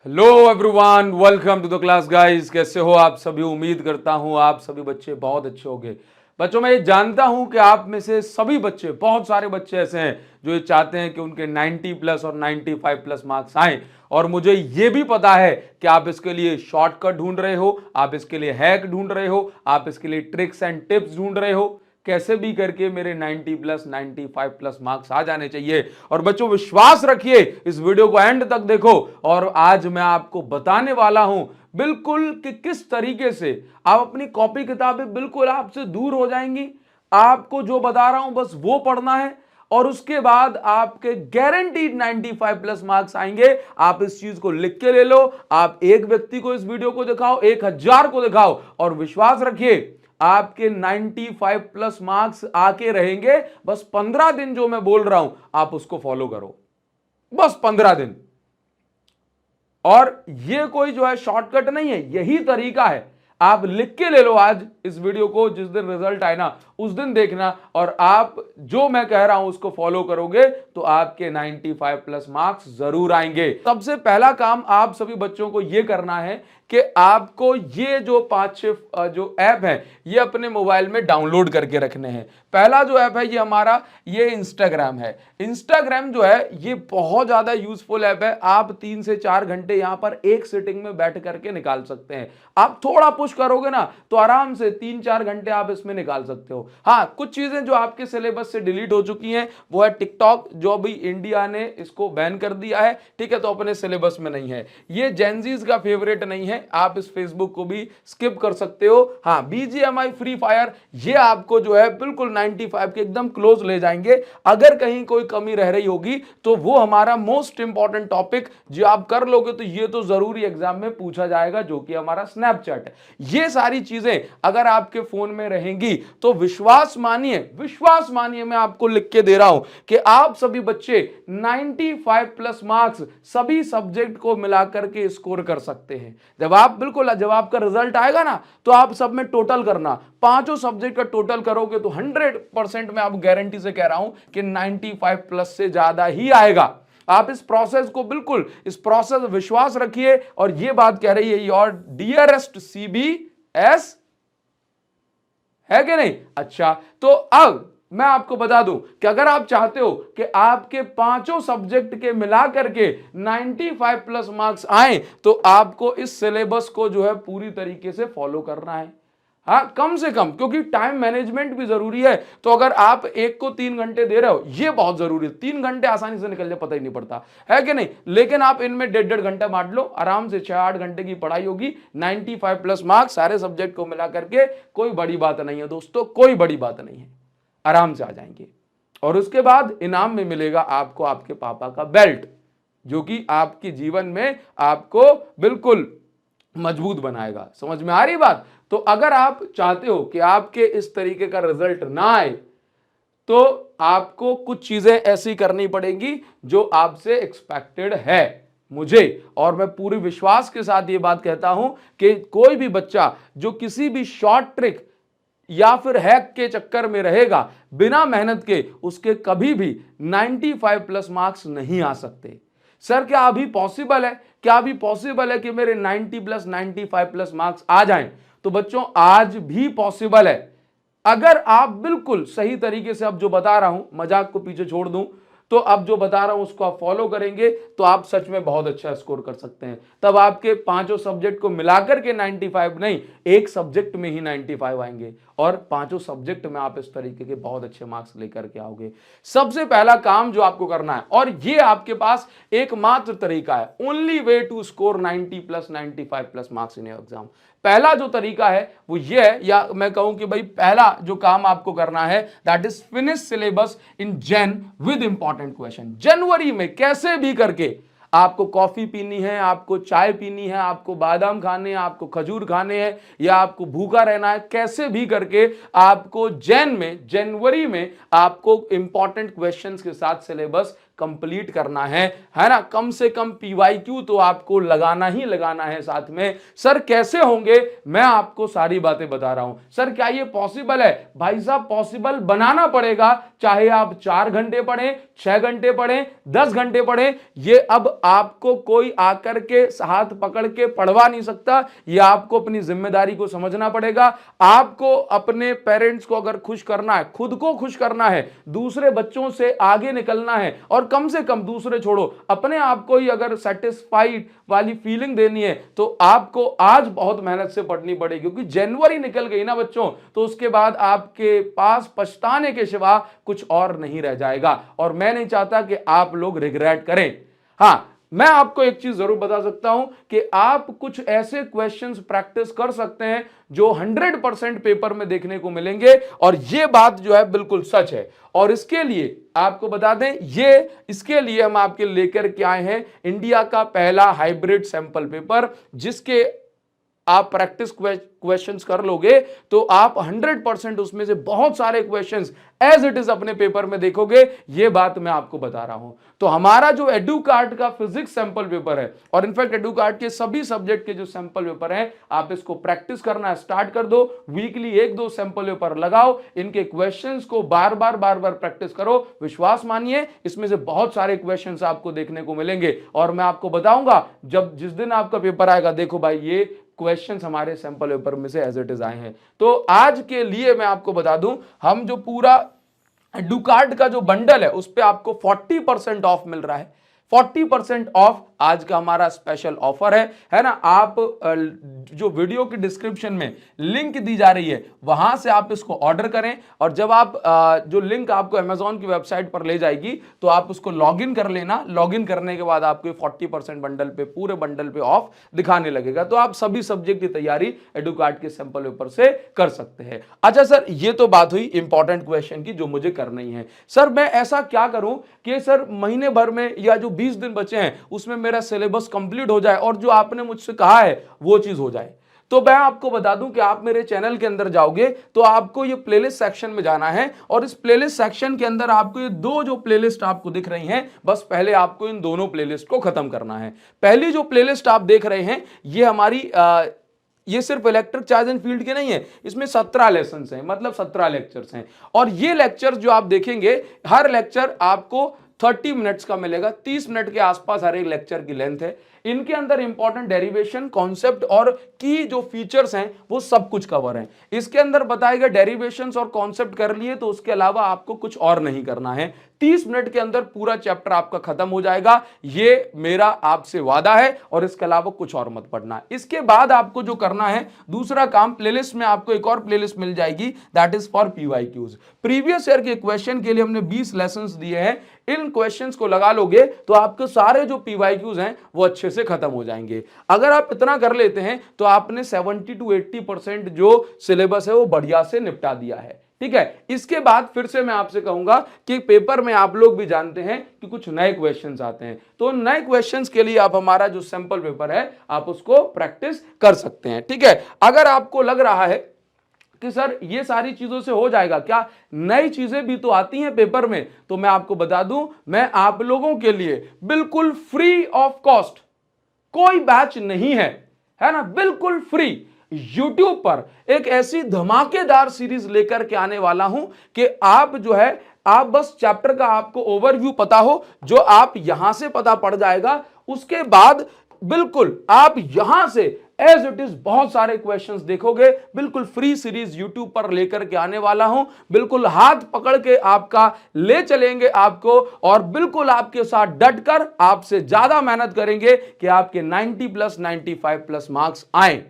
Hello everyone, welcome to the class guys. कैसे हो आप सभी? उम्मीद करता हूं आप सभी बच्चे बहुत अच्छे होंगे। बच्चों, मैं ये जानता हूं कि आप में से सभी बच्चे, बहुत सारे बच्चे ऐसे हैं जो ये चाहते हैं कि उनके 90 प्लस और 95 प्लस मार्क्स आएं। और मुझे ये भी पता है कि आप इसके लिए शॉर्टकट ढूंढ रहे हो, आप इसके लिए हैक ढूंढ रहे हो, आप इसके लिए ट्रिक्स एंड टिप्स ढूंढ रहे हो, कैसे भी करके मेरे 90 प्लस 95 प्लस मार्क्स आ जाने चाहिए। और बच्चों, विश्वास रखिए, इस वीडियो को एंड तक देखो और आज मैं आपको बताने वाला हूं बिल्कुल कि किस तरीके से आप अपनी कॉपी किताबें बिल्कुल आपसे दूर हो जाएंगी। आपको जो बता रहा हूं बस वो पढ़ना है और उसके बाद आपके गारंटीड 95 प्लस मार्क्स आएंगे। आप इस चीज को लिख के ले लो, आप एक व्यक्ति को इस वीडियो को दिखाओ, 1000 को दिखाओ और विश्वास रखिए आपके 95 प्लस मार्क्स आके रहेंगे। बस 15 दिन जो मैं बोल रहा हूं आप उसको फॉलो करो, बस 15 दिन। और ये कोई जो है शॉर्टकट नहीं है, यही तरीका है। आप लिख के ले लो आज इस वीडियो को, जिस दिन रिजल्ट आए ना उस दिन देखना, और आप जो मैं कह रहा हूं उसको फॉलो करोगे तो आपके 95 प्लस मार्क्स जरूर आएंगे। सबसे पहला काम आप सभी बच्चों को यह करना है कि आपको ये जो 5-6 जो ऐप है ये अपने मोबाइल में डाउनलोड करके रखने हैं। पहला जो ऐप है ये हमारा ये इंस्टाग्राम है। इंस्टाग्राम जो है ये बहुत ज्यादा यूजफुल ऐप है। आप 3 से 4 घंटे यहां पर एक सिटिंग में बैठ करके निकाल सकते हैं। आप थोड़ा पुश करोगे ना तो आराम से 3-4 घंटे आप इसमें निकाल सकते हो। हाँ, कुछ चीजें जो आपके सिलेबस से डिलीट हो चुकी हैं वो है टिकटॉक, जो अभी इंडिया ने इसको बैन कर दिया है, ठीक है, तो अपने सिलेबस में नहीं है। ये जेनजीज का फेवरेट नहीं है, आप इस फेसबुक को भी स्किप कर सकते हो। हाँ, बीजीएमआई, फ्री फायर, ये आपको जो है बिल्कुल 95 के एकदम क्लोज ले जाएंगे। अगर कहीं कोई कमी रह रही होगी तो वो हमारा मोस्ट इंपॉर्टेंट टॉपिक जो आप कर लोगे तो ये तो जरूरी एग्जाम में पूछा जाएगा, जो कि हमारा स्नैपचैट है। ये सारी चीजें अगर आपके फोन में रहेंगी तो विश्वास मानिए मैं आपको लिख के दे रहा हूं कि आप सभी बच्चे 95 प्लस मार्क्स सभी सब्जेक्ट को मिलाकर के स्कोर कर सकते हैं। जब आपका रिजल्ट आएगा ना तो आप सब में टोटल करना, पांचों सब्जेक्ट का टोटल करोगे तो 100% मैं आप गारंटी से कह रहा हूं कि 95 प्लस से ज्यादा ही आएगा। आप इस प्रोसेस को बिल्कुल, इस प्रोसेस विश्वास रखिए। और ये बात कह रही है योर डियरेस्ट CBS, है कि नहीं? अच्छा, तो अब मैं आपको बता दूं कि अगर आप चाहते हो कि आपके पांचों सब्जेक्ट के मिलाकर के 95 प्लस मार्क्स आए तो आपको इस सिलेबस को जो है पूरी तरीके से फॉलो करना है। हाँ, कम से कम, क्योंकि टाइम मैनेजमेंट भी जरूरी है। तो अगर आप एक को 3 घंटे दे रहे हो, ये बहुत जरूरी है। 3 घंटे आसानी से निकल जाए, पता ही नहीं पड़ता, है कि नहीं? लेकिन आप इनमें 1.5 घंटा बांट लो, आराम से 6-8 घंटे की पढ़ाई होगी। 95 प्लस मार्क्स सारे सब्जेक्ट को मिला करके, कोई बड़ी बात नहीं है दोस्तों, कोई बड़ी बात नहीं है, आराम से आ जाएंगे। और उसके बाद इनाम में मिलेगा आपको आपके पापा का बेल्ट, जो कि आपके जीवन में आपको बिल्कुल मजबूत बनाएगा। समझ में आ रही बात? तो अगर आप चाहते हो कि आपके इस तरीके का रिजल्ट ना आए तो आपको कुछ चीजें ऐसी करनी पड़ेगी जो आपसे एक्सपेक्टेड है मुझे। और मैं पूरे विश्वास के साथ ये बात कहता हूं कि कोई भी बच्चा जो किसी भी शॉर्ट ट्रिक या फिर हैक के चक्कर में रहेगा बिना मेहनत के, उसके कभी भी 95 प्लस मार्क्स नहीं आ सकते। सर क्या अभी पॉसिबल है, क्या अभी पॉसिबल है कि मेरे 90 प्लस 95 प्लस मार्क्स आ जाएं? तो बच्चों, आज भी पॉसिबल है। अगर आप बिल्कुल सही तरीके से, अब जो बता रहा हूं, मजाक को पीछे छोड़ दूं, तो अब जो बता रहा हूं उसको आप फॉलो करेंगे तो आप सच में बहुत अच्छा स्कोर कर सकते हैं। तब आपके पांचों सब्जेक्ट को मिलाकर के 95 नहीं, एक सब्जेक्ट में ही 95 आएंगे और पांचों सब्जेक्ट में आप इस तरीके के बहुत अच्छे मार्क्स लेकर के आओगे। सबसे पहला काम जो आपको करना है, और ये आपके पास एकमात्र तरीका है, only way to score 90 plus 95 plus marks in your exam. पहला जो तरीका है वो ये है, या मैं कहूं कि भाई पहला जो काम आपको करना है, that is finish syllabus in Jan with important question. जनवरी में कैसे भी करके आपको कॉफी पीनी है, आपको चाय पीनी है, आपको बादाम खाने हैं, आपको खजूर खाने हैं, या आपको भूखा रहना है, कैसे भी करके आपको जनवरी में आपको इंपॉर्टेंट क्वेश्चंस के साथ सिलेबस कंप्लीट करना है ना। कम से कम पीवाईक्यू तो आपको लगाना ही लगाना है साथ में। सर कैसे होंगे, मैं आपको सारी बातें बता रहा हूं। सर क्या ये पॉसिबल है? भाई साहब पॉसिबल बनाना पड़ेगा, चाहे आप 4 घंटे पढ़ें, 6 घंटे पढ़ें, 10 घंटे पढ़ें, ये अब आपको कोई आकर के हाथ पकड़ के पढ़वा नहीं सकता। ये आपको अपनी जिम्मेदारी को समझना पड़ेगा। आपको अपने पेरेंट्स को अगर खुश करना है, खुद को खुश करना है, दूसरे बच्चों से आगे निकलना है, और कम से कम दूसरे छोड़ो अपने आप को ही अगर सेटिस्फाइड वाली फीलिंग देनी है, तो आपको आज बहुत मेहनत से पढ़नी पड़ेगी। क्योंकि जनवरी निकल गई ना बच्चों, तो उसके बाद आपके पास पछताने के सिवा कुछ और नहीं रह जाएगा, और मैं नहीं चाहता कि आप लोग रिग्रेट करें। हाँ, मैं आपको एक चीज जरूर बता सकता हूं कि आप कुछ ऐसे क्वेश्चंस प्रैक्टिस कर सकते हैं जो 100% पेपर में देखने को मिलेंगे, और यह बात जो है बिल्कुल सच है। और इसके लिए आपको बता दें, इसके लिए हम आपके लेकर के आए हैं इंडिया का पहला हाइब्रिड सैंपल पेपर, जिसके आप प्रैक्टिस क्वेश्चंस कर लोगे तो आप 100% उसमें से बहुत सारे क्वेश्चंस एज इट इज अपने पेपर में देखोगे। ये बात मैं आपको बता रहा हूं। तो हमारा जो एडुकार्ट का फिजिक्स सैंपल पेपर है, और इनफैक्ट एडुकार्ट के सभी सब्जेक्ट के जो सैंपल पेपर हैं, आप इसको प्रैक्टिस करना स्टार्ट कर दो। वीकली 1-2 सैंपल पेपर लगाओ, इनके क्वेश्चंस को बार बार प्रैक्टिस करो। विश्वास मानिए, इसमें से बहुत सारे क्वेश्चंस आपको देखने को मिलेंगे, और मैं आपको बताऊंगा जिस दिन आपका पेपर आएगा, देखो भाई ये क्वेश्चंस हमारे सैंपल पेपर में से एज इट इज आए हैं। तो आज के लिए मैं आपको बता दूं, हम जो पूरा एडुकार्ट का जो बंडल है उस पे आपको 40% ऑफ मिल रहा है। 40% ऑफ आज का हमारा स्पेशल ऑफर है ना। आप जो वीडियो की डिस्क्रिप्शन में लिंक दी जा रही है, वहां से आप इसको ऑर्डर करें, और जब आप जो लिंक आपको अमेजॉन की वेबसाइट पर ले जाएगी, तो आप उसको लॉगिन कर लेना। लॉगिन करने के बाद आपको 40% बंडल पे, पूरे बंडल पे ऑफ दिखाने लगेगा। तो आप सभी सब्जेक्ट की तैयारी एडुकार्ट के सैंपल पेपर से कर सकते हैं। अच्छा सर, ये तो बात हुई इंपॉर्टेंट क्वेश्चन की जो मुझे करनी है। सर मैं ऐसा क्या करूं कि सर महीने भर में या जो 20 दिन बचे हैं उसमें मेरा सिलेबस कंप्लीट हो जाए और जो आपने मुझसे कहा है वो चीज हो जाए? तो मैं आपको बता दूं कि आप मेरे चैनल के अंदर जाओगे तो आपको ये प्लेलिस्ट सेक्शन में जाना है, और इस प्लेलिस्ट सेक्शन के अंदर आपको ये 2 जो प्लेलिस्ट आपको दिख रही हैं, बस पहले आपको इन दोनों प्लेलिस्ट को खत्म करना है। पहली जो प्लेलिस्ट आप देख रहे हैं, ये हमारी ये सिर्फ इलेक्ट्रिक चार्ज एंड फील्ड के नहीं है, इसमें 17 लेसन्स हैं, मतलब 17 लेक्चर्स हैं। और ये लेक्चर्स जो आप देखेंगे, हर लेक्चर आपको 30 मिनट्स का मिलेगा। 30 मिनट के आसपास हर एक लेक्चर की लेंथ है। इनके अंदर इंपॉर्टेंट डेरिवेशन, कॉन्सेप्ट और की जो फीचर्स हैं वो सब कुछ कवर है। इसके अंदर बताए गए डेरिवेशंस और कॉन्सेप्ट कर लिए तो उसके अलावा आपको कुछ और नहीं करना है। 30 मिनट के अंदर पूरा चैप्टर आपका खत्म हो जाएगा, ये मेरा आपसे वादा है, और इसके अलावा कुछ और मत पढ़ना। इसके बाद आपको जो करना है, दूसरा काम, प्लेलिस्ट में आपको एक और प्लेलिस्ट मिल जाएगी, that is for PYQs. Previous year के क्वेश्चन के लिए हमने 20 लेसन्स दिए हैं। इन क्वेश्चंस को लगा लोगे तो आपके सारे जो पीवाईक्यूज हैं वो अच्छे से खत्म हो जाएंगे। अगर आप इतना कर लेते हैं तो आपने 70 to 80% जो सिलेबस है वो बढ़िया से निपटा दिया है। ठीक है, इसके बाद फिर से मैं आपसे कहूंगा कि पेपर में आप लोग भी जानते हैं कि कुछ नए क्वेश्चंस आते हैं, तो नए क्वेश्चंस के लिए आप हमारा जो सैंपल पेपर है आप उसको प्रैक्टिस कर सकते हैं। ठीक है, अगर आपको लग रहा है कि सर ये सारी चीजों से हो जाएगा क्या, नई चीजें भी तो आती हैं पेपर में, तो मैं आपको बता दूं, मैं आप लोगों के लिए बिल्कुल फ्री ऑफ कॉस्ट, कोई बैच नहीं है ना, बिल्कुल फ्री YouTube पर एक ऐसी धमाकेदार सीरीज लेकर के आने वाला हूं कि आप जो है, आप बस चैप्टर का आपको ओवरव्यू पता हो, जो आप यहां से पता पड़ जाएगा, उसके बाद बिल्कुल आप यहां से एज इट इज बहुत सारे क्वेश्चंस देखोगे। बिल्कुल फ्री सीरीज YouTube पर लेकर के आने वाला हूं, बिल्कुल हाथ पकड़ के आपका ले चलेंगे आपको, और बिल्कुल आपके साथ डटकर आपसे ज्यादा मेहनत करेंगे कि आपके 90+ 95+ मार्क्स आए।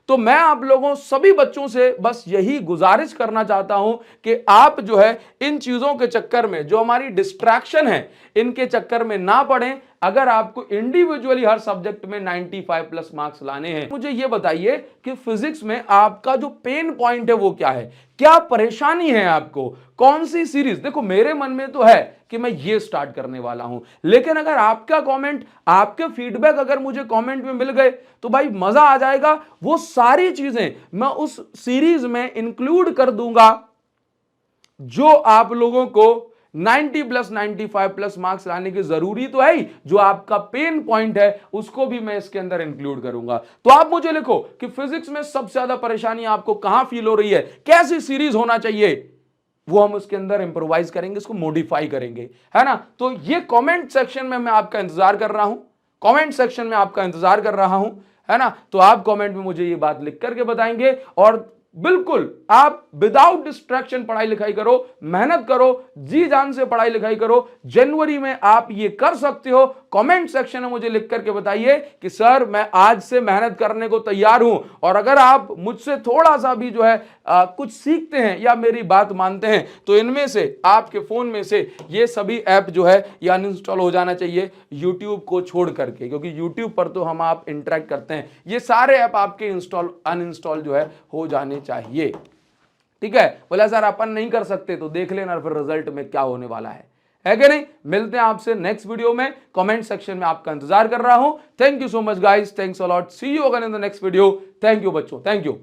तो मैं आप लोगों सभी बच्चों से बस यही गुजारिश करना चाहता हूं कि आप जो है इन चीजों के चक्कर में, जो हमारी डिस्ट्रैक्शन है, इनके चक्कर में ना पड़ें। अगर आपको इंडिविजुअली हर सब्जेक्ट में 95+ मार्क्स लाने हैं, मुझे यह बताइए कि फिजिक्स में आपका जो पेन पॉइंट है वो क्या है, क्या परेशानी है आपको, कौन सी सीरीज। देखो मेरे मन में तो है कि मैं ये स्टार्ट करने वाला हूं, लेकिन अगर आपका कमेंट, आपके फीडबैक अगर मुझे कमेंट में मिल गए तो भाई मजा आ जाएगा। वो सारी चीजें मैं उस सीरीज में इंक्लूड कर दूंगा जो आप लोगों को 90 प्लस 95 प्लस मार्क्स लाने की जरूरी तो है ही, जो आपका पेन पॉइंट है उसको भी मैं इसके अंदर इंक्लूड करूंगा। तो आप मुझे लिखो कि फिजिक्स में सबसे ज्यादा परेशानी आपको कहां फील हो रही है, कैसी सीरीज होना चाहिए, वो हम उसके अंदर इंप्रोवाइज करेंगे, इसको मॉडिफाई करेंगे, है ना। तो ये कमेंट सेक्शन में मैं आपका इंतजार कर रहा हूं, कमेंट सेक्शन में आपका इंतजार कर रहा हूं, है ना। तो आप कमेंट में मुझे ये बात लिख करके बताएंगे, और बिल्कुल आप विदाउट डिस्ट्रैक्शन पढ़ाई लिखाई करो, मेहनत करो, जी जान से पढ़ाई लिखाई करो। जनवरी में आप ये कर सकते हो। कमेंट सेक्शन में मुझे लिख करके बताइए कि सर मैं आज से मेहनत करने को तैयार हूं। और अगर आप मुझसे थोड़ा सा भी जो है कुछ सीखते हैं या मेरी बात मानते हैं, तो इनमें से आपके फोन में से ये सभी ऐप जो है ये अनइंस्टॉल हो जाना चाहिए, यूट्यूब को छोड़ करके, क्योंकि यूट्यूब पर तो हम आप इंटरेक्ट करते हैं। ये सारे ऐप आपके इंस्टॉल अनइंस्टॉल जो है हो जाने चाहिए, ठीक है। बोला सर अपन नहीं कर सकते, तो देख लेना फिर रिजल्ट में क्या होने वाला है कि नहीं। मिलते हैं आपसे नेक्स्ट वीडियो में, कमेंट सेक्शन में आपका इंतजार कर रहा हूं। Thank you so much guys, thanks a lot, see you again in the next video. Thank you बच्चों, थैंक यू।